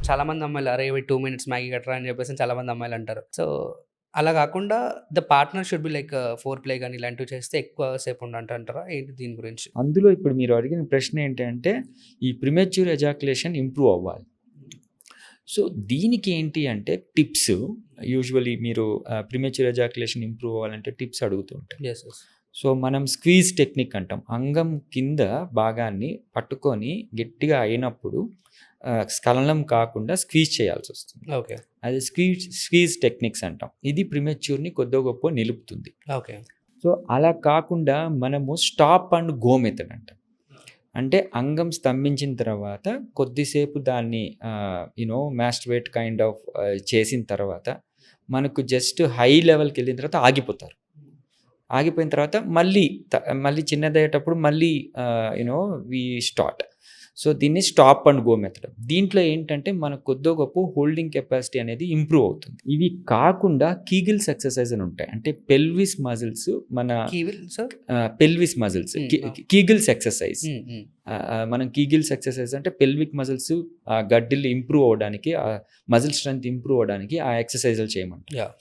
చాలామంది అమ్మాయిలు అరే 2 మినిట్స్ మ్యాగీ కట్టరా అని చెప్పేసి చాలామంది అమ్మాయిలు అంటారు. సో, అలా కాకుండా the partner should be like four play గాని ఇలాంటివి చేస్తే ఎక్కువ సేపు ఉండంటారా? ఏంటి దీని గురించి? అందులో ఇప్పుడు మీరు అడిగిన ప్రశ్న ఏంటంటే ఈ ప్రిమెచ్యూర్ ఎజాక్యులేషన్ ఇంప్రూవ్ అవ్వాలి. సో దీనికి ఏంటి అంటే టిప్స్ యూజువలీ మీరు ప్రిమెచ్యూర్ ఎజాక్యులేషన్ ఇంప్రూవ్ అవ్వాలంటే టిప్స్ అడుగుతూ ఉంటారు. యెస్. యెస్. సో మనం స్క్వీజ్ టెక్నిక్ అంటాం. అంగం కింద భాగాన్ని పట్టుకొని గట్టిగా అయినప్పుడు స్ఖలనం కాకుండా స్క్వీజ్ చేయాల్సి వస్తుంది. ఓకే. అది స్క్వీజ్ టెక్నిక్స్ అంటాం. ఇది ప్రిమెచ్యూర్ని కొద్ది గొప్ప నిలుపుతుంది. ఓకే. సో అలా కాకుండా మనము స్టాప్ అండ్ గో మెథడ్ అంటాం. అంటే అంగం స్తంభించిన తర్వాత కొద్దిసేపు దాన్ని మాస్టర్బేట్ కైండ్ ఆఫ్ చేసిన తర్వాత మనకు జస్ట్ హై లెవెల్కి వెళ్ళిన తర్వాత ఆగిపోతారు. ఆగిపోయిన తర్వాత మళ్ళీ చిన్నదయ్యేటప్పుడు మళ్ళీ వి స్టార్ట్. సో దీన్ని స్టాప్ అండ్ గో మెథడ్. దీంట్లో ఏంటంటే మనకు కొద్దో గొప్ప హోల్డింగ్ కెపాసిటీ అనేది ఇంప్రూవ్ అవుతుంది. ఇవి కాకుండా కీగిల్స్ ఎక్సర్సైజ్ అని ఉంటాయి. అంటే pelvis muscles pelvis muscles Kegels exercise. మనం కీగిల్స్ ఎక్సర్సైజ్ అంటే పెల్విక్ మజిల్స్ గడ్డిలు ఇంప్రూవ్ అవ్వడానికి, మజిల్ స్ట్రెంత్ ఇంప్రూవ్ అవ్వడానికి ఆ ఎక్సర్సైజ్లు చేయమంటాం.